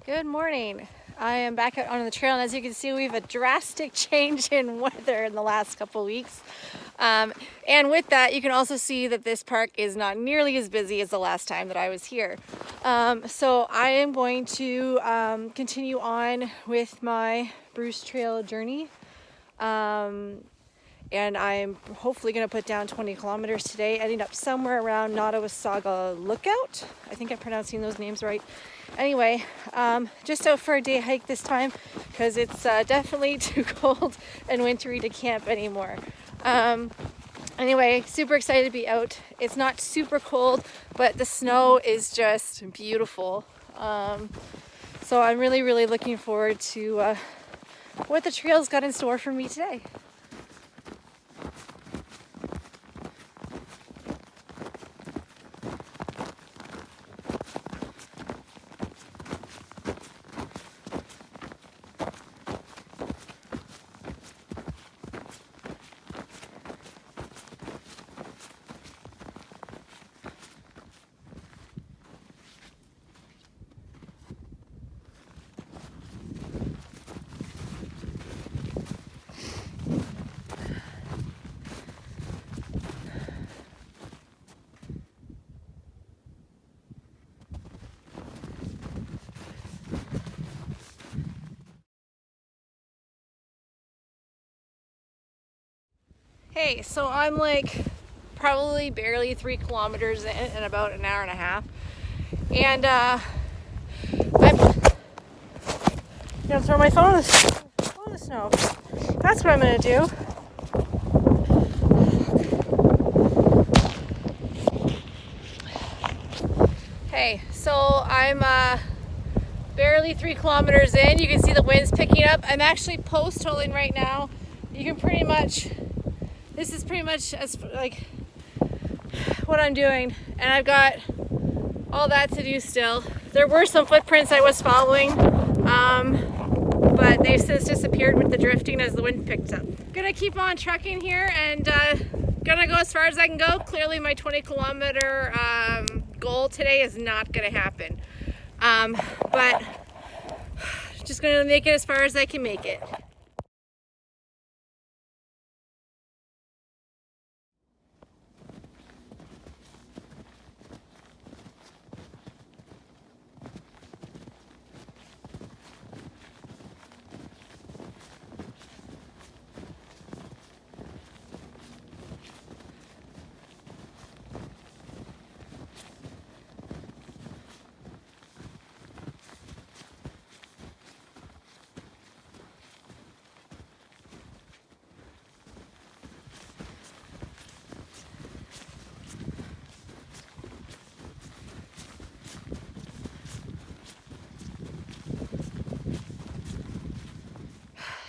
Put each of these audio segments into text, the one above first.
Good morning. I am back out on the trail, and as you can see, we have a drastic change in weather in the last couple weeks. And with that, you can also see that this park is not nearly as busy as the last time that I was here. So I am going to continue on with my Bruce Trail journey. And I'm hopefully going to put down 20 kilometers today, ending up somewhere around Nattawasaga Lookout. I think I'm pronouncing those names right. Anyway, just out for a day hike this time because it's definitely too cold and wintry to camp anymore. Anyway, super excited to be out. It's not super cold, but the snow is just beautiful. So I'm really looking forward to what the trail's got in store for me today. Hey, so I'm like probably barely 3 kilometers in about an hour and a half. And I'm gonna throw my phone in the snow. That's what I'm gonna do. Hey, so I'm barely 3 kilometers in. You can see the wind's picking up. I'm actually post holing right now. You can pretty much, this is pretty much as like what I'm doing, and I've got all that to do still. There were some footprints I was following, but they've since disappeared with the drifting as the wind picked up. Gonna keep on trucking here and gonna go as far as I can go. Clearly my 20 kilometer goal today is not gonna happen, but just gonna make it as far as I can make it.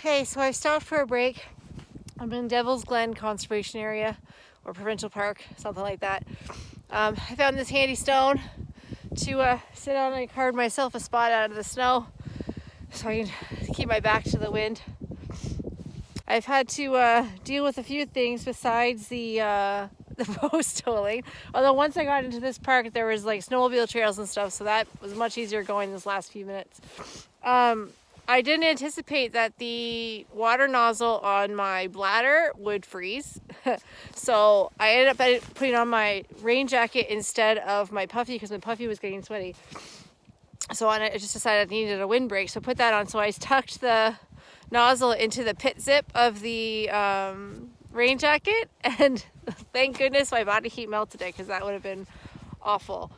Hey, so I stopped for a break. I'm in Devil's Glen Conservation Area or Provincial Park, something like that. I found this handy stone to sit on and carve myself a spot out of the snow so I can keep my back to the wind. I've had to deal with a few things besides the post holing. Although once I got into this park, there was like snowmobile trails and stuff, so that was much easier going this last few minutes. I didn't anticipate that the water nozzle on my bladder would freeze. So I ended up putting on my rain jacket instead of my puffy because my puffy was getting sweaty. So I just decided I needed a windbreak, so I put that on. So I tucked the nozzle into the pit zip of the rain jacket, and thank goodness my body heat melted it because that would have been awful.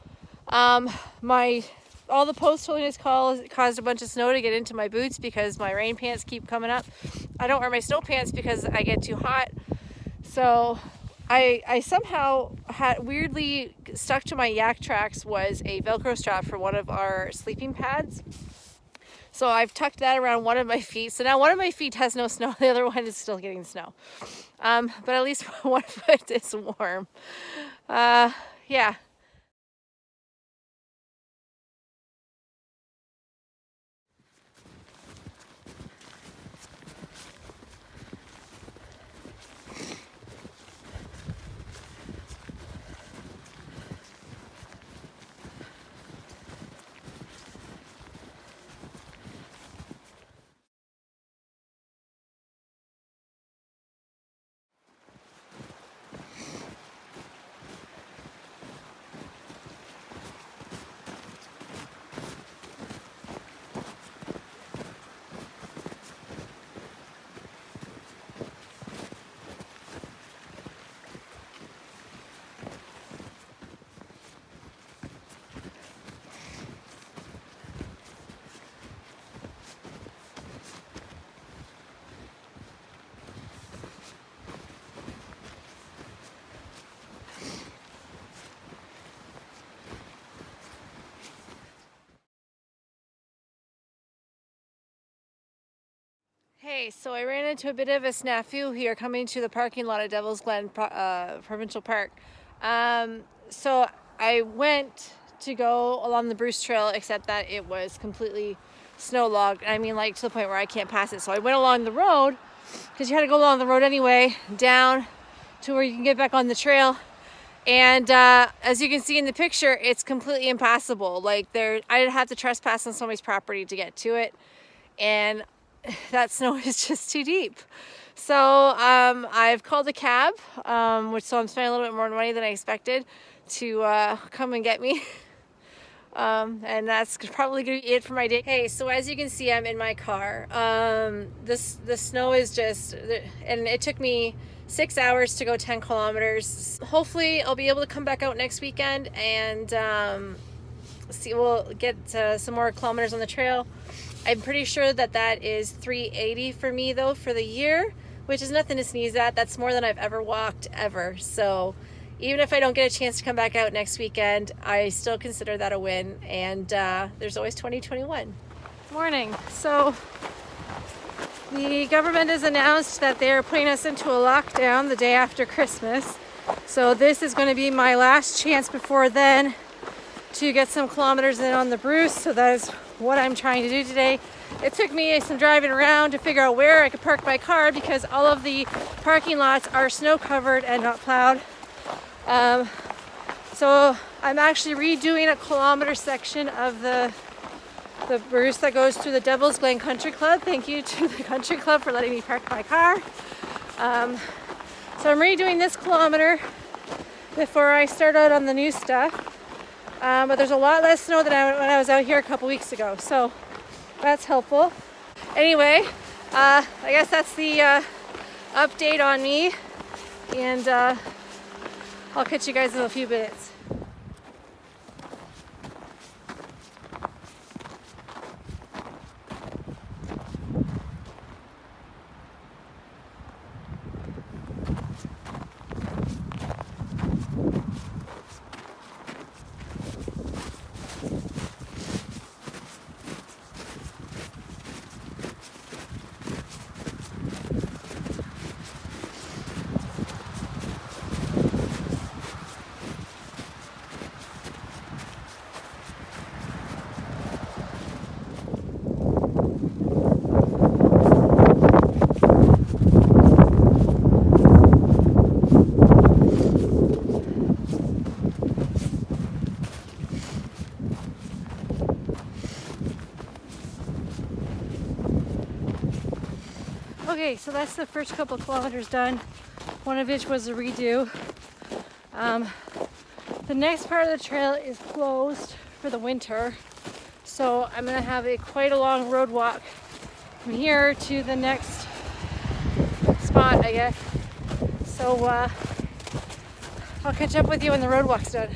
All the post holing has caused a bunch of snow to get into my boots because my rain pants keep coming up. I don't wear my snow pants because I get too hot. So I somehow had weirdly stuck to my yak tracks was a Velcro strap for one of our sleeping pads. So I've tucked that around one of my feet. So now one of my feet has no snow. The other one is still getting snow. But at least one foot is warm. Yeah. Hey, so I ran into a bit of a snafu here coming to the parking lot at Devil's Glen Provincial Park. So I went to go along the Bruce Trail, except that it was completely snow logged. I mean, like to the point where I can't pass it. So I went along the road, because you had to go along the road anyway, down to where you can get back on the trail. And as you can see in the picture, it's completely impassable. Like I'd have to trespass on somebody's property to get to it. And that snow is just too deep. So I've called a cab, so I'm spending a little bit more money than I expected to come and get me. And that's probably gonna be it for my day. Hey, so as you can see, I'm in my car. The snow is just, and it took me 6 hours to go 10 kilometers. Hopefully I'll be able to come back out next weekend and we'll get some more kilometers on the trail. I'm pretty sure that is 380 for me though for the year, which is nothing to sneeze at. That's more than I've ever walked ever. So even if I don't get a chance to come back out next weekend, I still consider that a win. And there's always 2021. Morning. So the government has announced that they're putting us into a lockdown the day after Christmas. So this is going to be my last chance before then to get some kilometers in on the Bruce. So that is what I'm trying to do today. It took me some driving around to figure out where I could park my car because all of the parking lots are snow covered and not plowed. So I'm actually redoing a kilometer section of the Bruce that goes through the Devil's Glen Country Club. Thank you to the country club for letting me park my car. So I'm redoing this kilometer before I start out on the new stuff. But there's a lot less snow than when I was out here a couple weeks ago, so that's helpful. Anyway, I guess that's the update on me, and I'll catch you guys in a few minutes. Okay, so that's the first couple kilometers done, one of which was a redo. The next part of the trail is closed for the winter, so I'm going to have quite a long road walk from here to the next spot, I guess. So I'll catch up with you when the road walk's done.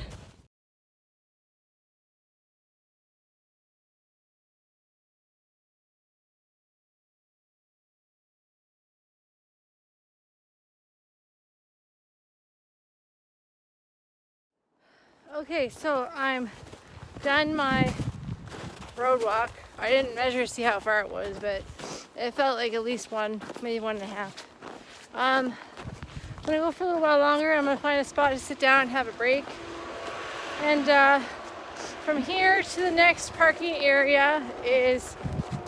Okay, so I'm done my road walk. I didn't measure to see how far it was, but it felt like at least one, maybe 1.5. I'm gonna go for a little while longer. I'm gonna find a spot to sit down and have a break. And from here to the next parking area is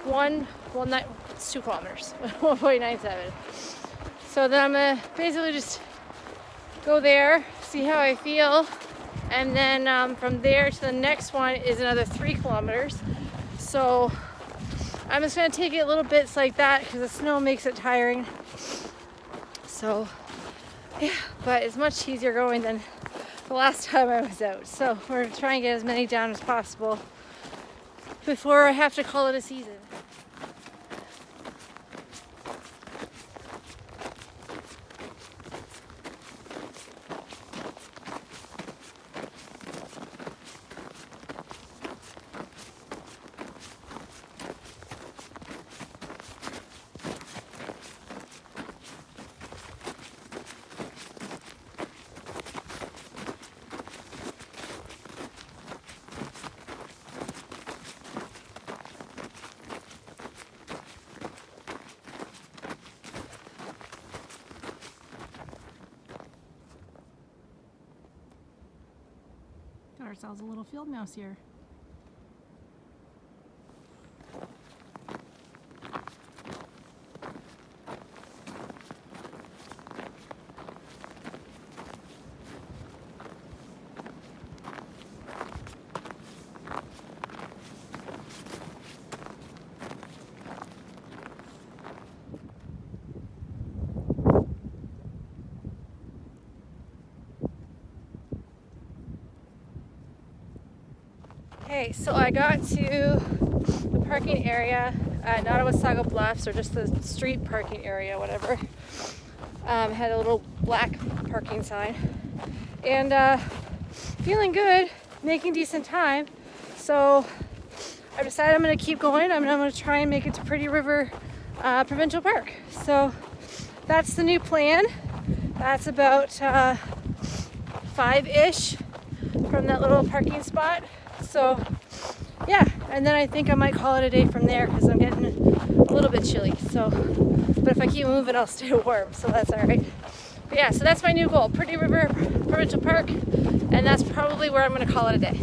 it's 2 kilometers, 1.97. So then I'm gonna basically just go there, see how I feel. And then from there to the next one is another 3 kilometers. So I'm just gonna take it a little bits like that because the snow makes it tiring. So yeah, but it's much easier going than the last time I was out. So we're trying to get as many down as possible before I have to call it a season. Got ourselves a little field mouse here. Okay, so I got to the parking area at Nattawasaga Bluffs, or just the street parking area, whatever. Had a little black parking sign, and feeling good, making decent time. So I've decided I'm going to keep going. I'm going to try and make it to Pretty River Provincial Park. So that's the new plan. That's about 5-ish from that little parking spot. So yeah, and then I think I might call it a day from there because I'm getting a little bit chilly. So, but if I keep moving, I'll stay warm, so that's all right. But yeah, so that's my new goal, Pretty River Provincial Park, and that's probably where I'm going to call it a day.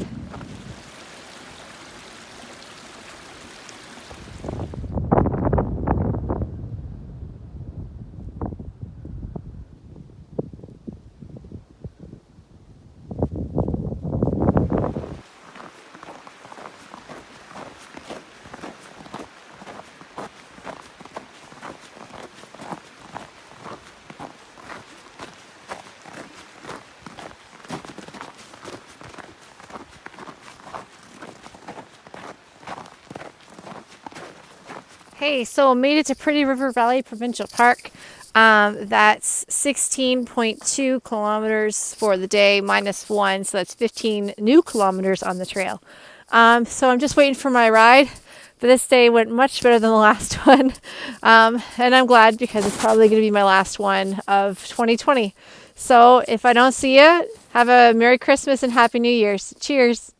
Hey, so made it to Pretty River Valley Provincial Park. That's 16.2 kilometers for the day -1, so that's 15 new kilometers on the trail. So I'm just waiting for my ride, but this day went much better than the last one. And I'm glad because it's probably going to be my last one of 2020. So if I don't see you, have a Merry Christmas and Happy New Year's. Cheers.